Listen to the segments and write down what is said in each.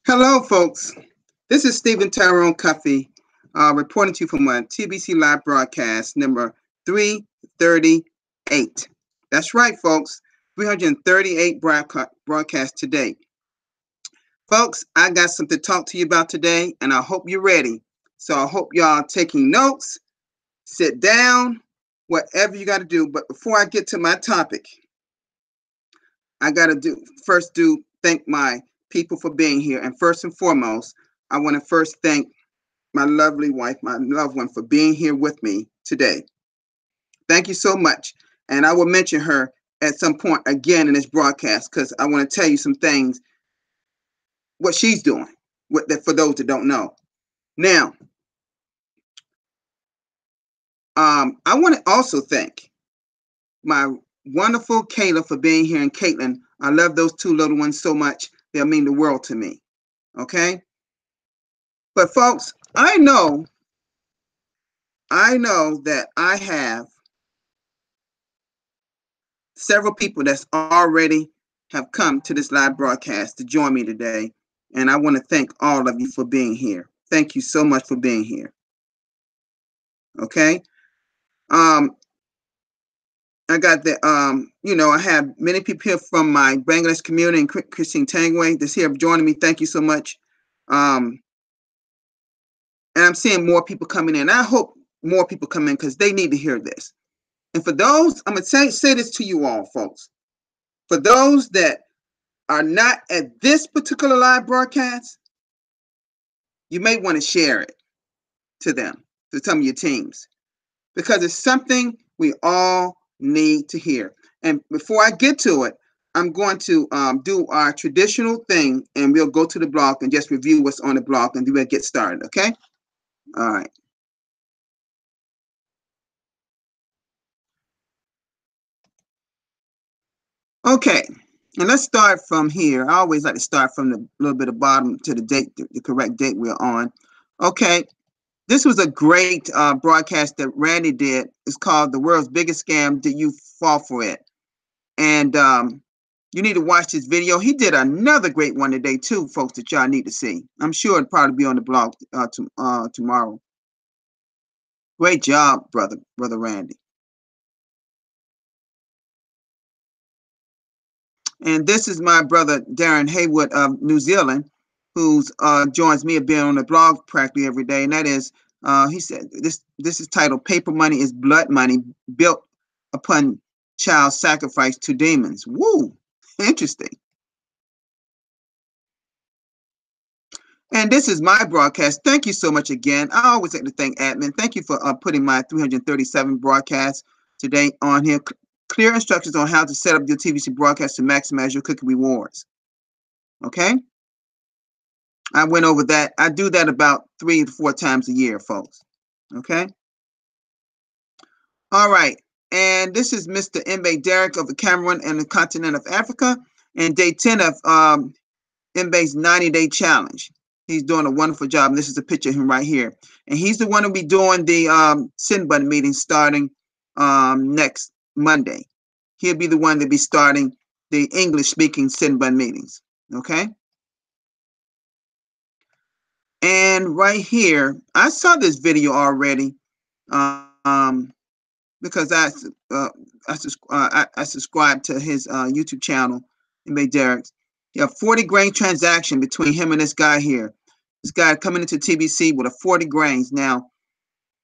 Hello, folks. This is Stephen Tyrone Cuffey reporting to you from a TBC live broadcast number 338. That's right, folks. 338 broadcasts today. Folks, I got something to talk to you about today, and I hope you're ready. So I hope y'all taking notes, sit down, whatever you got to do. But before I get to my topic, I got to thank my people for being here. And first and foremost, I want to first thank my lovely wife, my loved one, for being here with me today. Thank you so much. And I will mention her at some point again in this broadcast because I want to tell you some things, what she's doing, for those that don't know. Now, I want to also thank my wonderful Kayla for being here, and Caitlin. I love those two little ones so much. They'll mean the world to me. Okay? But folks, I know that I have several people that's already have come to this live broadcast to join me today. And I want to thank all of you for being here. Thank you so much for being here. Okay. I got the, I have many people here from my Bangladesh community and Christine Tangway that's here joining me. Thank you so much. And I'm seeing more people coming in. I hope more people come in because they need to hear this. And for those, I'm going to say this to you all, folks. For those that are not at this particular live broadcast, you may want to share it to them, to some of your teams, because it's something we all need to hear. And before I get to it, I'm going to do our traditional thing, and we'll go to the blog and just review what's on the blog, and we'll get started, okay? All right. Okay, and let's start from here. I always like to start from the little bit of bottom to the date, the correct date we're on. Okay, this was a great broadcast that Randy did. It's called "The World's Biggest Scam. Did You Fall for It?" And you need to watch this video. He did another great one today too, folks, that y'all need to see. I'm sure it'll probably be on the blog tomorrow. Great job, brother Randy. And this is my brother Darren Haywood of New Zealand, who joins me a bit on the blog practically every day. And that is, he said, this is titled "Paper Money is Blood Money Built Upon Child Sacrifice to Demons." Woo, interesting. And this is my broadcast. Thank you so much again. I always like to thank admin. Thank you for putting my 337 broadcasts today on here. Clear instructions on how to set up your TVC broadcast to maximize your cookie rewards. Okay? I went over that. I do that about 3 to 4 times a year, folks. Okay? All right. And this is Mr. Mbe Derek of the Cameroon and the continent of Africa, and day 10 of Mbe's 90-day challenge. He's doing a wonderful job. And this is a picture of him right here. And he's the one who'll be doing the send button meeting starting next Monday. He'll be the one to be starting the English-speaking send button meetings. Okay? And right here, I saw this video already because I subscribed to his YouTube channel, Mbe Derek. You have 40 grain transaction between him and this guy here. This guy coming into TBC with a 40 grains. Now,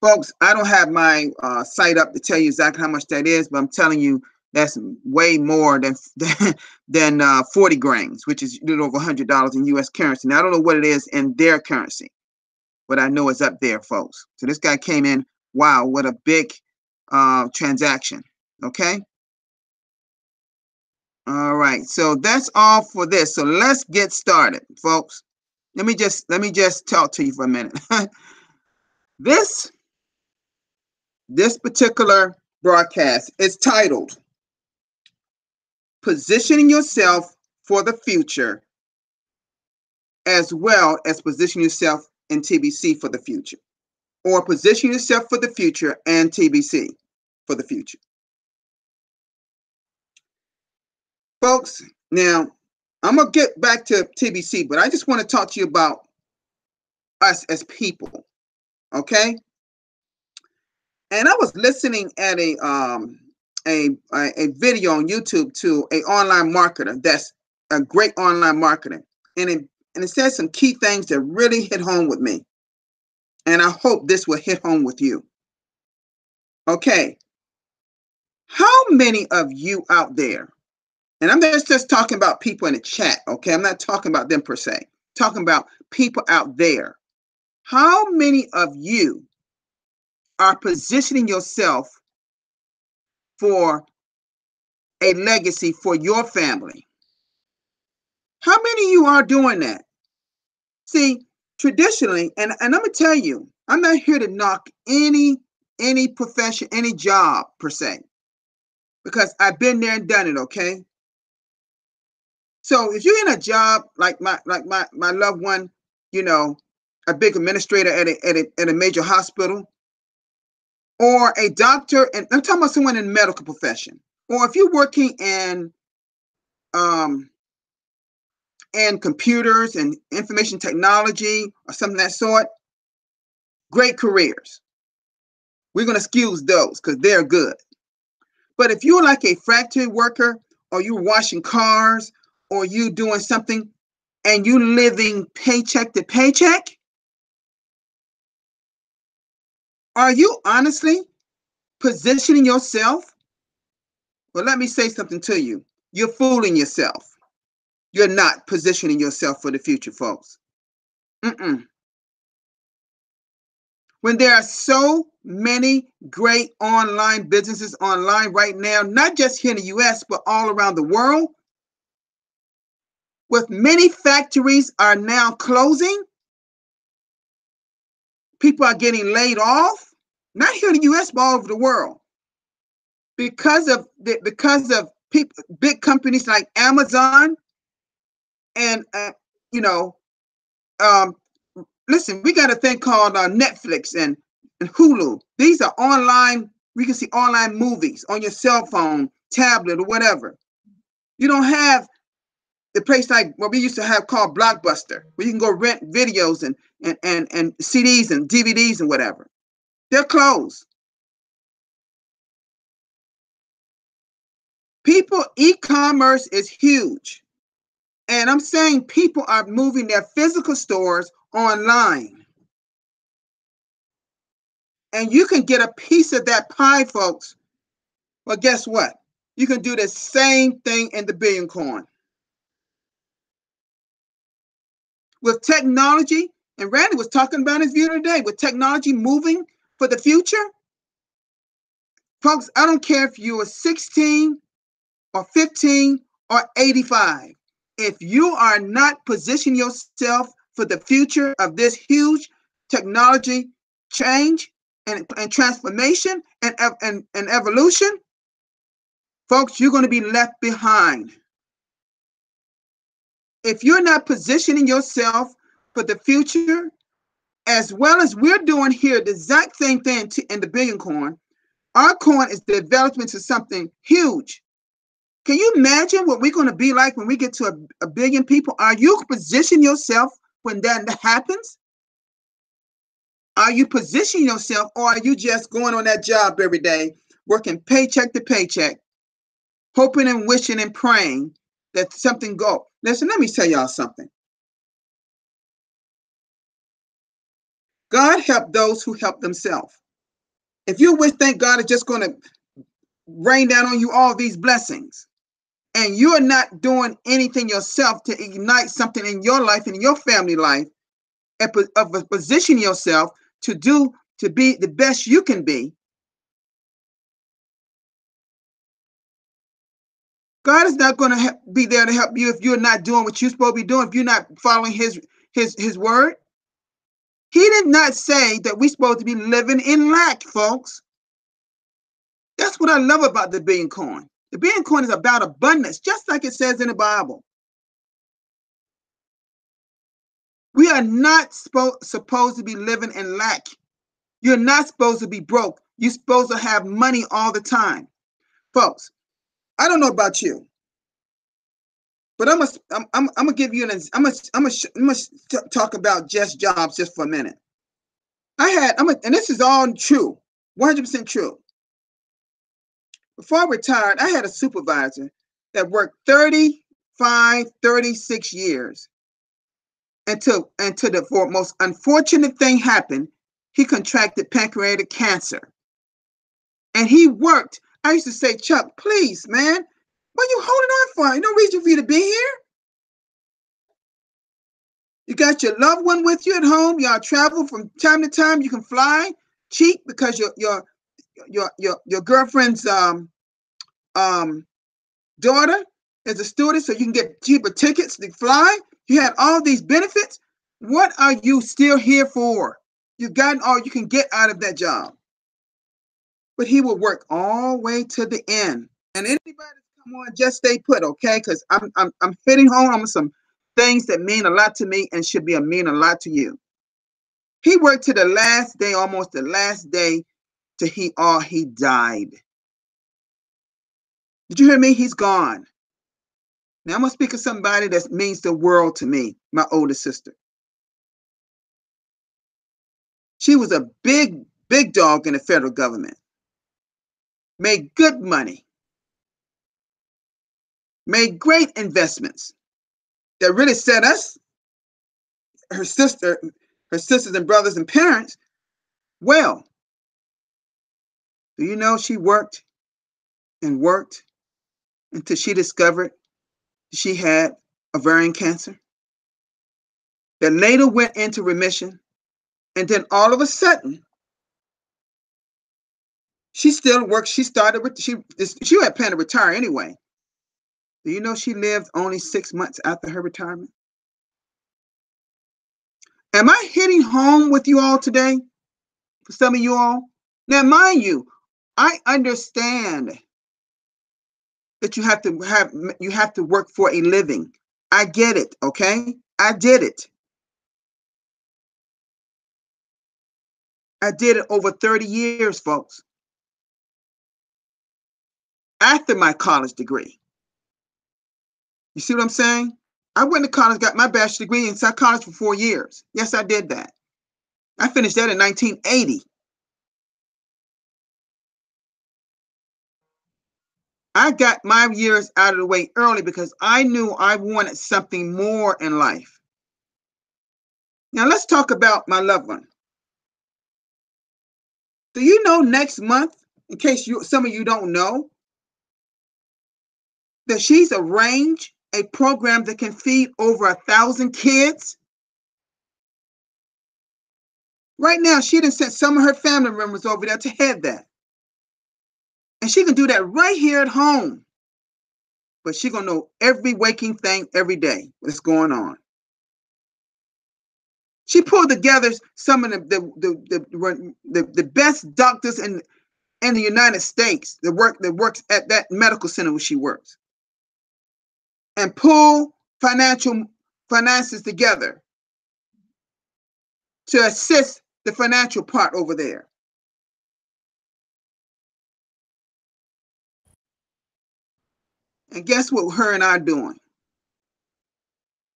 folks, I don't have my site up to tell you exactly how much that is, but I'm telling you that's way more than 40 grains, which is a little over $100 in U.S. currency. Now, I don't know what it is in their currency, but I know it's up there, folks. So this guy came in, wow, what a big transaction, okay? All right, so that's all for this. So let's get started, folks. Let me just talk to you for a minute. This particular broadcast is titled "Positioning Yourself for the Future," as well as position yourself in TBC for the future, or position yourself for the future and TBC for the future. Folks, now I'm going to get back to TBC, but I just want to talk to you about us as people, okay? And I was listening at a video on YouTube to a online marketer that's a great online marketer, and it says some key things that really hit home with me, and I hope this will hit home with you. Okay, how many of you out there, and I'm just talking about people in the chat, okay? I'm not talking about them per se. I'm talking about people out there. How many of you are positioning yourself for a legacy for your family? How many of you are doing that? See, traditionally, and I'm gonna tell you, I'm not here to knock any profession, any job per se, because I've been there and done it, okay? So if you're in a job like my loved one, you know, a big administrator at a major hospital, or a doctor, and I'm talking about someone in the medical profession, or if you're working um in computers and information technology or something of that sort, great careers. We're going to excuse those because they're good. But if you're like a factory worker, or you're washing cars, or you doing something and you living paycheck to paycheck, are you honestly positioning yourself? Well, let me say something to you. You're fooling yourself. You're not positioning yourself for the future, folks. Mm-mm. When there are so many great online businesses online right now, not just here in the US, but all around the world, with many factories are now closing, people are getting laid off, not here in the US, but all over the world, because of people, big companies like Amazon and you know, um, listen, we got a thing called Netflix and Hulu. These are online. We can see online movies on your cell phone, tablet, or whatever. You don't have the place like what we used to have called Blockbuster, where you can go rent videos and CDs and DVDs and whatever. They're closed. People, e-commerce is huge. And I'm saying people are moving their physical stores online. And you can get a piece of that pie, folks. Well, guess what? You can do the same thing in the Billion Coin. With technology, and Randy was talking about his view today, with technology moving for the future, folks, I don't care if you are 16 or 15 or 85. If you are not positioning yourself for the future of this huge technology change and transformation and evolution, folks, you're going to be left behind. If you're not positioning yourself for the future, as well as we're doing here, the exact same thing in the Billion Coin, our coin is developing to something huge. Can you imagine what we're going to be like when we get to a billion people? Are you positioning yourself when that happens? Are you positioning yourself, or are you just going on that job every day, working paycheck to paycheck, hoping and wishing and praying that something go? Listen, let me tell y'all something. God help those who help themselves. If you wish, think God is just going to rain down on you all these blessings, and you're not doing anything yourself to ignite something in your life and in your family life, of position yourself to be the best you can be, God is not going to be there to help you if you're not doing what you're supposed to be doing, if you're not following his word. He did not say that we're supposed to be living in lack, folks. That's what I love about the Billion Coin. The Billion Coin is about abundance, just like it says in the Bible. We are not supposed to be living in lack. You're not supposed to be broke. You're supposed to have money all the time. Folks, I don't know about you, But I'm gonna give you I'm gonna talk about just jobs just for a minute. And this is all true, 100% true. Before I retired, I had a supervisor that worked 35, 36 years until the most unfortunate thing happened. He contracted pancreatic cancer. And he worked. I used to say, Chuck, please, man, what are you holding on for? Ain't no reason for you to be here. You got your loved one with you at home. Y'all travel from time to time. You can fly cheap because your girlfriend's daughter is a student, so you can get cheaper tickets to fly. You had all these benefits. What are you still here for? You've gotten all you can get out of that job. But he will work all the way to the end. And anybody come on, just stay put, okay? Because I'm hitting home on some things that mean a lot to me and should mean a lot to you. He worked to the last day, almost the last day, till he died. Did you hear me? He's gone. Now I'm gonna speak of somebody that means the world to me, my older sister. She was a big dog in the federal government. Made good money. Made great investments that really set us, her sisters and brothers and parents, well. Do you know she worked and worked until she discovered she had ovarian cancer that later went into remission, and then all of a sudden she still worked. She had planned to retire anyway. Do you know she lived only 6 months after her retirement? Am I hitting home with you all today? For some of you all? Now, mind you, I understand that you have to work for a living. I get it, okay? I did it. I did it over 30 years, folks. After my college degree. You see what I'm saying? I went to college, got my bachelor's degree in psychology for 4 years. Yes, I did that. I finished that in 1980. I got my years out of the way early because I knew I wanted something more in life. Now let's talk about my loved one. Do you know next month, in case some of you don't know, that she's arranged a program that can feed over 1,000 kids? Right now, she done sent some of her family members over there to head that. And she can do that right here at home. But she gonna know every waking thing every day that's going on. She pulled together some of the best doctors in the United States that works at that medical center where she works, and pull finances together to assist the financial part over there. And guess what her and I are doing?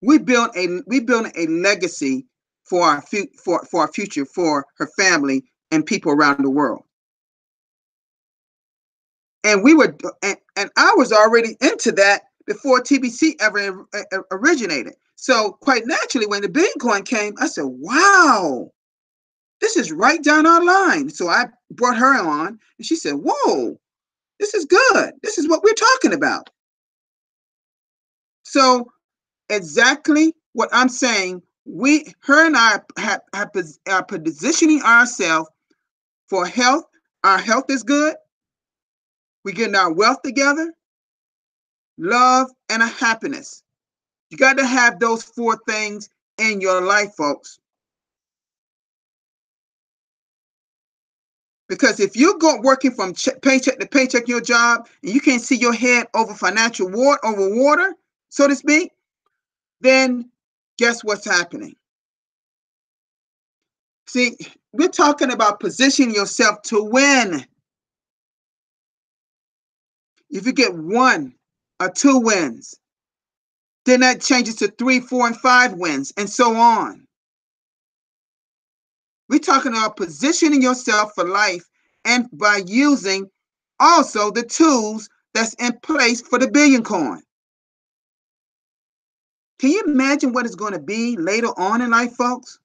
We built a legacy for our future, for her family and people around the world. And I was already into that before TBC ever originated. So quite naturally, when the Billion Coin came, I said, wow, this is right down our line. So I brought her on, and she said, whoa, this is good. This is what we're talking about. So exactly what I'm saying, her and I are positioning ourselves for health. Our health is good. We're getting our wealth together, love, and a happiness. You got to have those 4 things in your life, folks. Because if you go working from paycheck to paycheck your job and you can't see your head over water, so to speak, then guess what's happening? See, we're talking about positioning yourself to win. If you get 1 or 2 wins, Then that changes to 3, 4, and 5 wins, and so on. We're talking about positioning yourself for life and by using also the tools that's in place for the billion coin. Can you imagine what it's going to be later on in life, folks?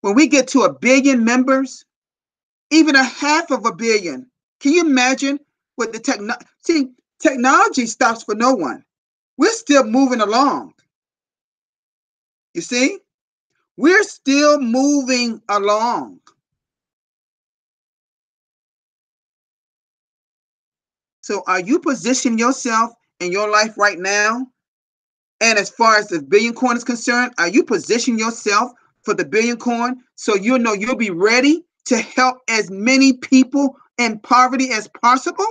When we get to 1 billion members, even a half of 1 billion, can you imagine what the technology stops for no one. We're still moving along. You see? We're still moving along. So are you positioning yourself in your life right now? And as far as the billion coin is concerned, are you positioning yourself for the billion coin so you know you'll be ready to help as many people in poverty as possible?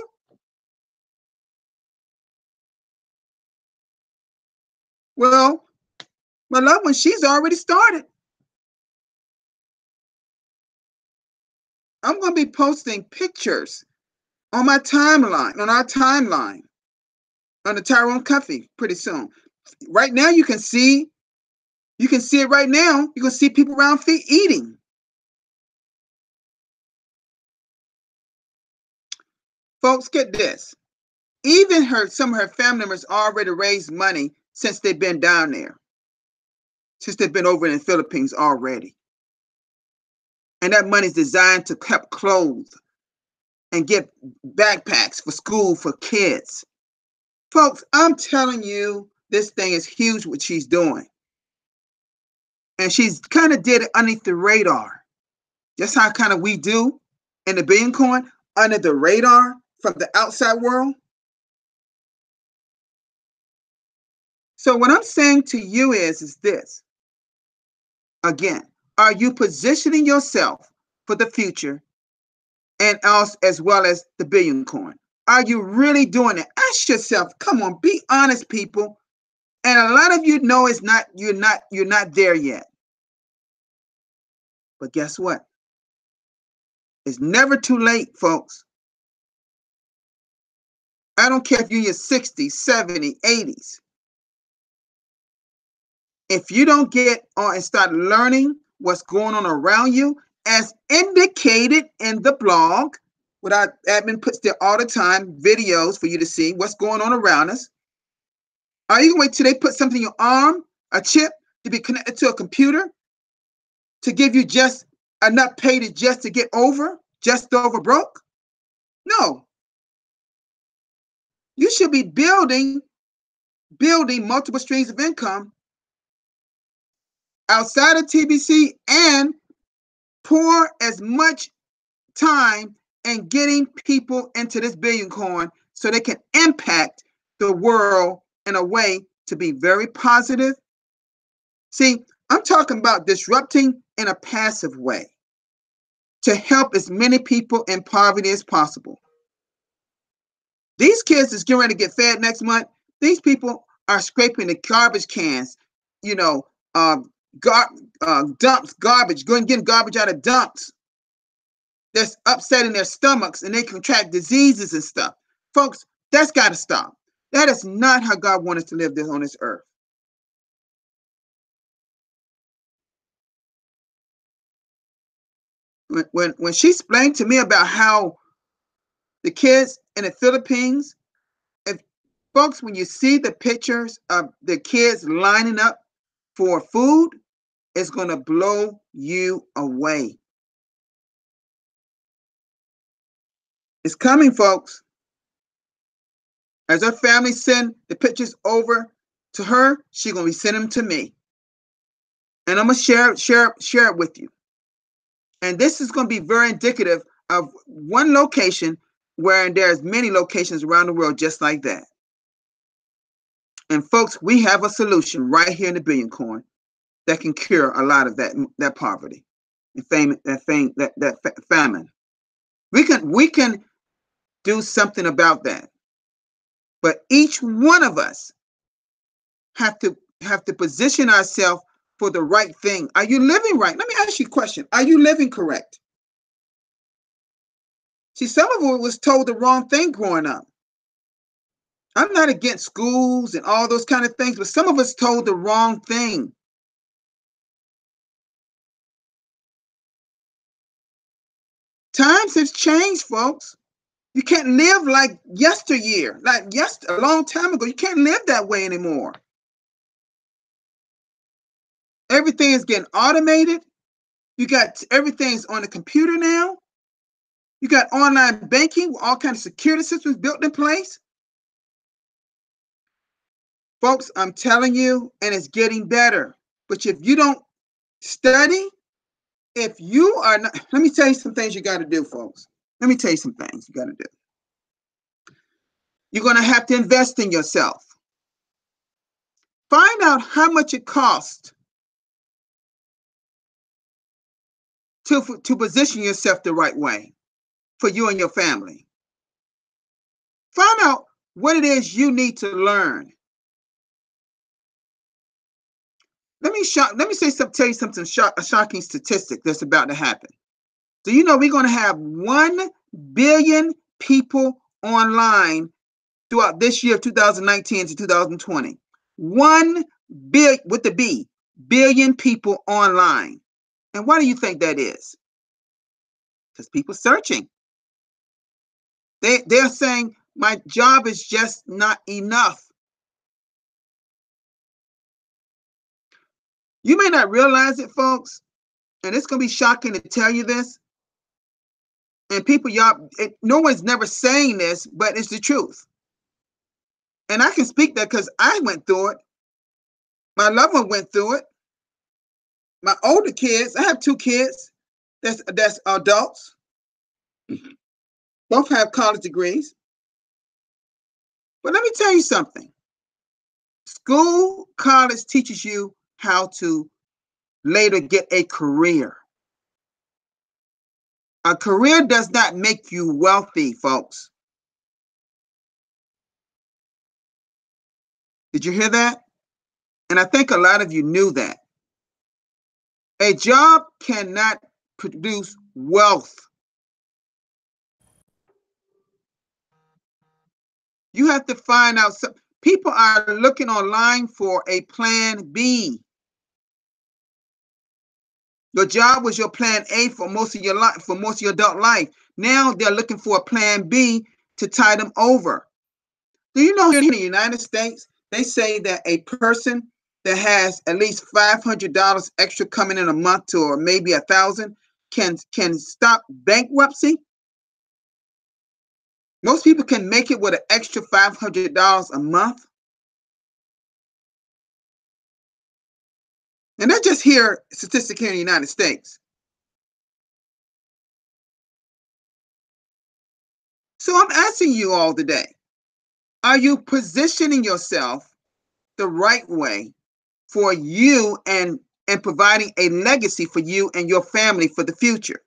Well, my loved one, she's already started. I'm going to be posting pictures on my timeline, on our timeline, on the Tyrone Cuffy pretty soon. Right now, you can see it right now. You can see people around feet eating. Folks, get this. Even some of her family members already raised money since they've been down there, since they've been over in the Philippines already. And that money is designed to help clothe and get backpacks for school for kids. Folks, I'm telling you, this thing is huge what she's doing. And she's kind of did it underneath the radar. Just how kind of we do in the billion coin, under the radar from the outside world. So what I'm saying to you is this. Again, are you positioning yourself for the future and else as well as the billion coin? Are you really doing it? Ask yourself, come on, be honest, people. And a lot of you know you're not there yet. But guess what? It's never too late, folks. I don't care if you're in your 60s, 70s, 80s. If you don't get on and start learning what's going on around you, as indicated in the blog, what our admin puts there all the time, videos for you to see what's going on around us. Are you going to wait till they put something in your arm, a chip, to be connected to a computer, to give you just enough pay to just to get over, just over broke? No. You should be building multiple streams of income outside of TBC and pour as much time in getting people into this billion coin so they can impact the world in a way to be very positive. See, I'm talking about disrupting in a passive way to help as many people in poverty as possible. These kids is getting ready to get fed next month. These people are scraping the garbage cans, dumps, garbage, going getting garbage out of dumps. They're upsetting their stomachs and they contract diseases and stuff. Folks, that's got to stop. That is not how God wants us to live on this earth. When she explained to me about how the kids in the Philippines, folks, when you see the pictures of the kids lining up for food, it's going to blow you away. It's coming, folks. As her family send the pictures over to her, she's going to be sending them to me. And I'm going to share it with you. And this is going to be very indicative of one location where there's many locations around the world just like that. And folks, we have a solution right here in the billion coin that can cure a lot of that poverty, that famine. We can do something about that. But each one of us have to position ourselves for the right thing. Are you living right? Let me ask you a question. Are you living correct? See, some of us was told the wrong thing growing up. I'm not against schools and all those kind of things, but some of us told the wrong thing. Times have changed, folks. You can't live like yesteryear, like a long time ago. You can't live that way anymore. Everything is getting automated. You got everything's on the computer now. You got online banking with all kinds of security systems built in place. Folks, I'm telling you, and it's getting better. But if you don't study, if you are not, let me tell you some things you got to do, folks. Let me tell you some things you got to do. You're going to have to invest in yourself. Find out how much it costs to position yourself the right way for you and your family. Find out what it is you need to learn. Let me tell you something, a shocking statistic that's about to happen. Do you know we're going to have 1 billion people online throughout this year, 2019 to 2020? 1 billion, with the B, billion people online. And why do you think that is? Because people searching. They're saying, my job is just not enough. You may not realize it, folks, and it's going to be shocking to tell you this. And people, no one's never saying this, but it's the truth. And I can speak that because I went through it. My loved one went through it. My older kids, I have 2 kids that's adults. Both have college degrees. But let me tell you something. School, college teaches you how to later get a career. A career does not make you wealthy, folks. Did you hear that? And I think a lot of you knew that. A job cannot produce wealth. You have to find out. People are looking online for a plan B. Your job was your plan A for most of your life, for most of your adult life. Now they're looking for a plan B to tie them over. Do you know here in the United States, they say that a person that has at least $500 extra coming in a month or maybe $1,000 can stop bankruptcy? Most people can make it with an extra $500 a month. And that's just here, statistic here in the United States. So I'm asking you all today, are you positioning yourself the right way for you and providing a legacy for you and your family for the future?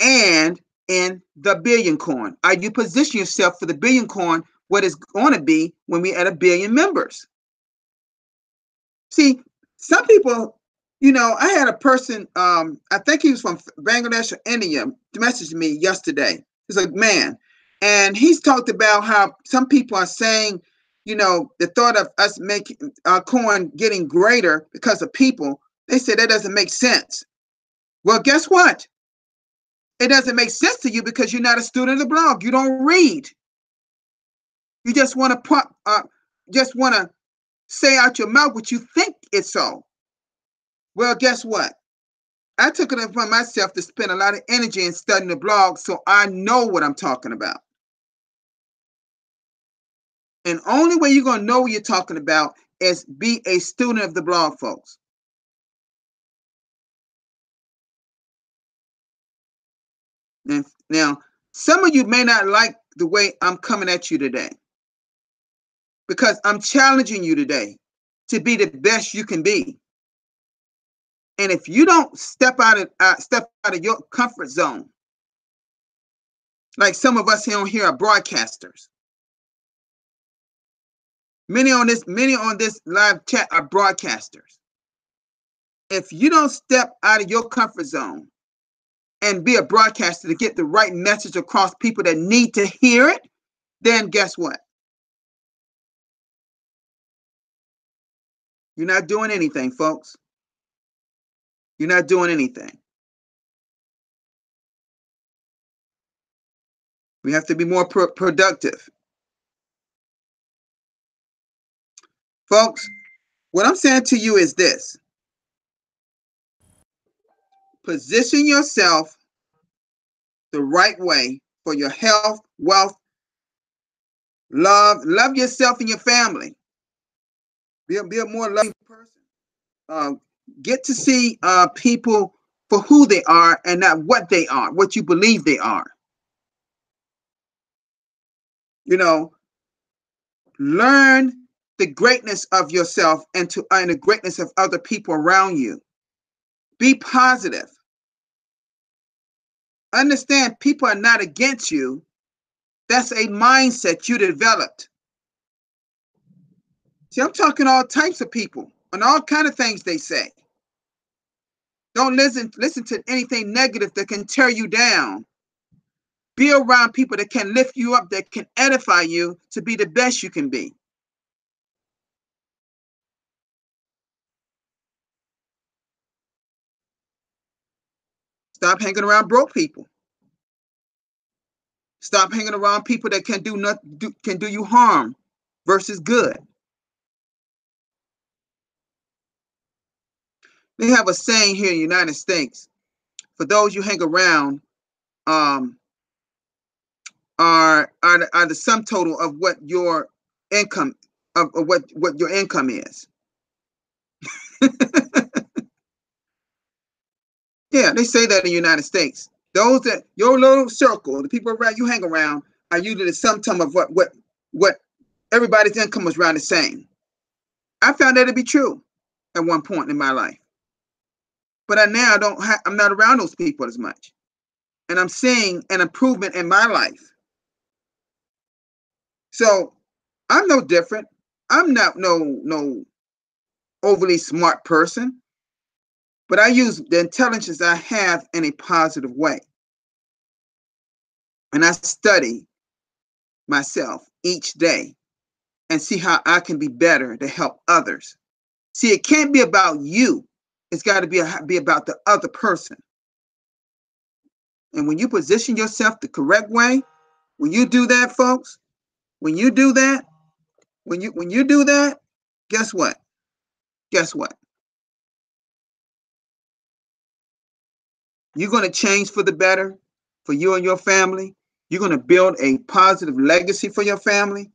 And in the billion coin, are you positioning yourself for the billion coin, what it's going to be when we add 1 billion members? See, some people, I had a person, I think he was from Bangladesh or India, messaged me yesterday. He's a man. And he's talked about how some people are saying, the thought of us making our coin getting greater because of people, they say that doesn't make sense. Well, guess what? It doesn't make sense to you because you're not a student of the blog. You don't read. You just want to say out your mouth what you think it's so. Well, guess what? I took it upon myself to spend a lot of energy in studying the blog so I know what I'm talking about. And only way you're going to know what you're talking about is be a student of the blog, folks. Now, some of you may not like the way I'm coming at you today because I'm challenging you today to be the best you can be. And if you don't step out of your comfort zone, like some of us here are broadcasters. Many on this live chat are broadcasters. If you don't step out of your comfort zone and be a broadcaster to get the right message across people that need to hear it, then guess what? You're not doing anything, folks. You're not doing anything. We have to be more productive. Folks, what I'm saying to you is this. Position yourself the right way for your health, wealth, love. Love yourself and your family. Be a more loving person. Get to see people for who they are and not what they are, what you believe they are. You know, learn the greatness of yourself and the greatness of other people around you. Be positive. Understand people are not against you. That's a mindset you developed. See, I'm talking all types of people and all kind of things they say. Don't listen to anything negative that can tear you down. Be around people that can lift you up, that can edify you to be the best you can be. Stop hanging around broke people. Stop hanging around people that can do you harm versus good. They have a saying here in the United States: for those you hang around, are the sum total of what your income of what your income is. Yeah, they say that in the United States. Those that your little circle, the people around you hang around, are usually the sum total of what everybody's income was around the same. I found that to be true at one point in my life, but I'm not around those people as much, and I'm seeing an improvement in my life. So I'm no different. I'm not no overly smart person, but I use the intelligence I have in a positive way, and I study myself each day and see how I can be better to help others. See, it can't be about you. It's got to be about the other person. And when you position yourself the correct way, when you do that, folks, when you do that, when you do that, guess what? Guess what? You're going to change for the better for you and your family. You're going to build a positive legacy for your family.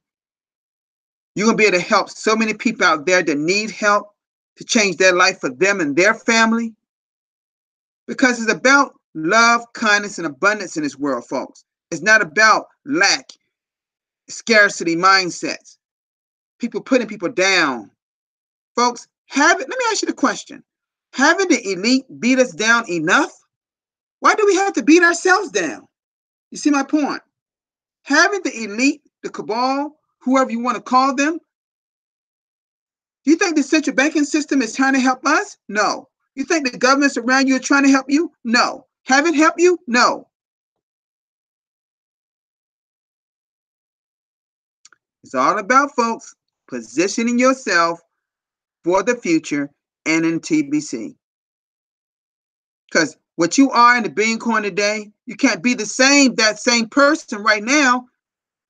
You're going to be able to help so many people out there that need help to change their life for them and their family. Because it's about love, kindness, and abundance in this world, folks. It's not about lack, scarcity mindsets, people putting people down. Folks, let me ask you the question. Haven't the elite beat us down enough? Why do we have to beat ourselves down? You see my point? Haven't the elite, the cabal, whoever you want to call them, do you think the central banking system is trying to help us? No. You think the governments around you are trying to help you? No. Haven't helped you? No. It's all about, folks, positioning yourself for the future and in TBC. Because what you are in the Billion Coin today, you can't be that same person right now,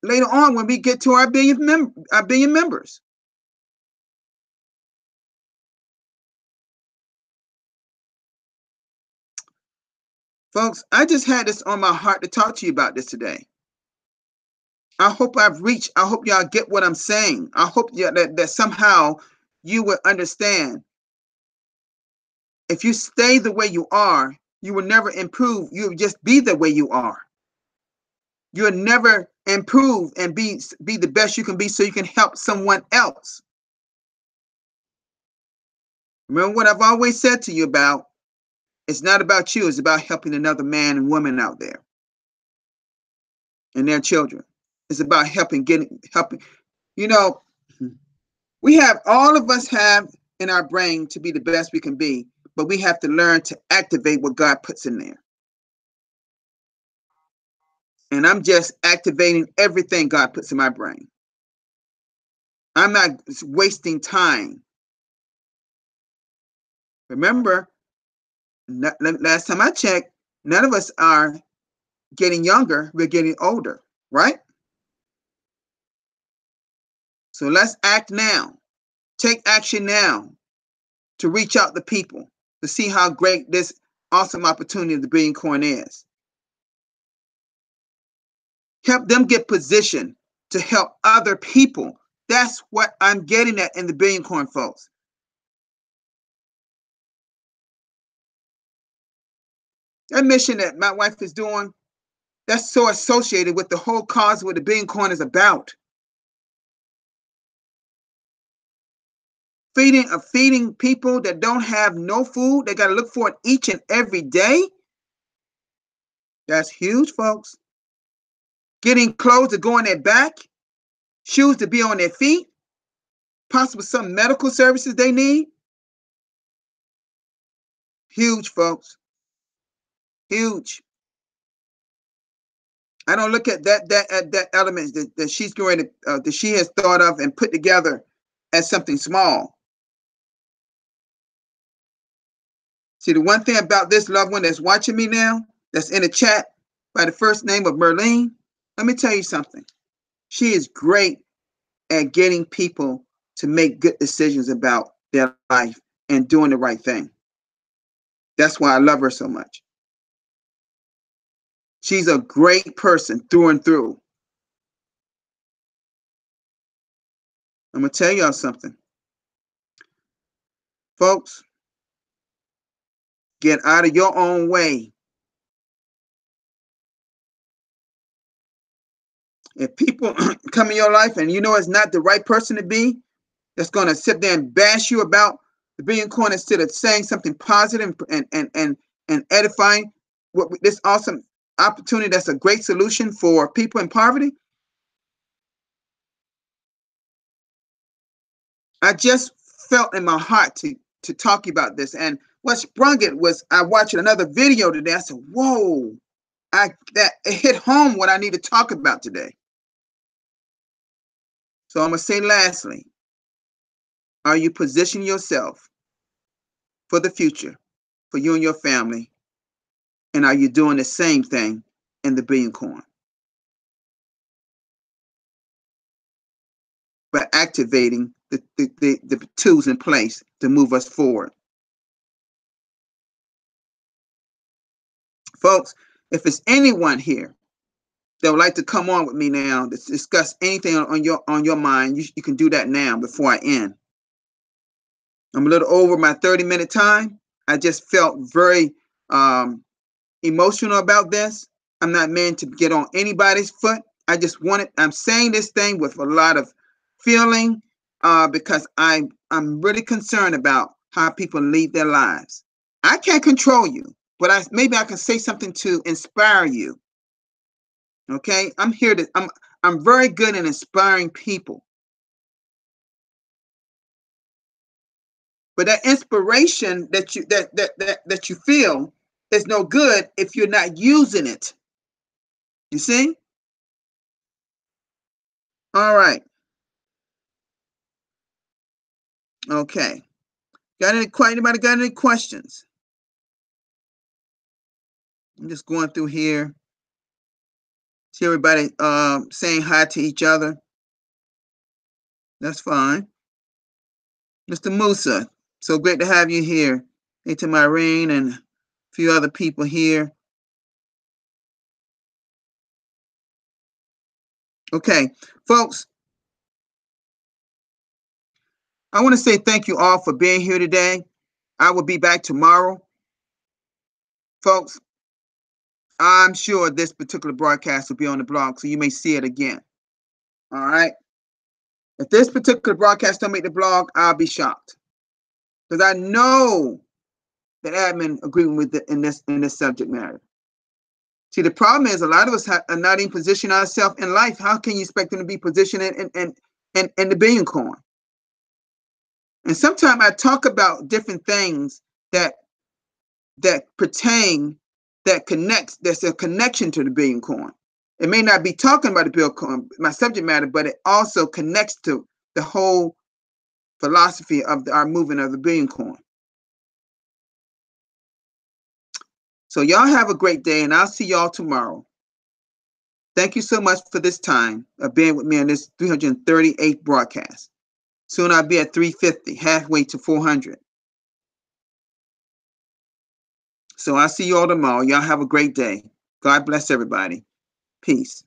later on when we get to our billion members. Folks, I just had this on my heart to talk to you about this today. I hope I hope y'all get what I'm saying. I hope that somehow you will understand. If you stay the way you are, you will never improve. You will just be the way you are. You'll never improve and be the best you can be so you can help someone else. Remember what I've always said to you about, it's not about you, it's about helping another man and woman out there and their children. It's about helping. You know, all of us have in our brain to be the best we can be, but we have to learn to activate what God puts in there. And I'm just activating everything God puts in my brain. I'm not wasting time. Remember, last time I checked, none of us are getting younger. We're getting older, right? So let's act now. Take action now to reach out to people to see how great this awesome opportunity of the Billion Coin is. Help them get positioned to help other people. That's what I'm getting at in the Billion Coin, folks. That mission that my wife is doing, that's so associated with the whole cause what the Billion Coin is about. Feeding people that don't have no food, they got to look for it each and every day. That's huge, folks. Getting clothes to go on their back, shoes to be on their feet, possibly some medical services they need. Huge, folks. Huge. I don't look at that element that she's going to that she has thought of and put together as something small. See, the one thing about this loved one that's watching me now, that's in the chat by the first name of Merlene, let me tell you something. She is great at getting people to make good decisions about their life and doing the right thing. That's why I love her so much. She's a great person through and through. I'm going to tell y'all something. Folks, get out of your own way. If people come in your life and you know it's not the right person to be, that's going to sit there and bash you about the Billion Coin instead of saying something positive and edifying what this awesome opportunity that's a great solution for people in poverty. I just felt in my heart to talk about this. And what sprung it was I watched another video today. I said, whoa, it hit home what I need to talk about today. So I'm going to say lastly, are you positioning yourself for the future, for you and your family? And are you doing the same thing in the Billion Coin? By activating the tools in place to move us forward. Folks, if it's anyone here that would like to come on with me now to discuss anything on your mind, you can do that now before I end. I'm a little over my 30-minute time. I just felt very emotional about this. I'm not meant to get on anybody's foot. I'm saying this thing with a lot of feeling because I'm really concerned about how people lead their lives. I can't control you, but maybe I can say something to inspire you. Okay, I'm very good at inspiring people. But that inspiration that you feel is no good if you're not using it. You see? All right. Okay. Anybody got any questions? I'm just going through here. See everybody saying hi to each other. That's fine. Mr. Musa, so great to have you here. Hey to Myrene and a few other people here. Okay, folks, I want to say thank you all for being here today. I will be back tomorrow. Folks, I'm sure this particular broadcast will be on the blog, so you may see it again. All right? If this particular broadcast don't make the blog, I'll be shocked. Because I know that admin agreeing with it in this subject matter. See, the problem is a lot of us are not even positioning ourselves in life. How can you expect them to be positioned in the Billion Coin? And sometimes I talk about different things that pertain, that connects, there's a connection to the Billion Coin. It may not be talking about the Bitcoin, my subject matter, but it also connects to the whole philosophy of our movement of the billion coin. So y'all have a great day, and I'll see y'all tomorrow. Thank you so much for this time of being with me on this 338th broadcast. Soon I'll be at 350, halfway to 400. So I'll see you all tomorrow. Y'all have a great day. God bless everybody. Peace.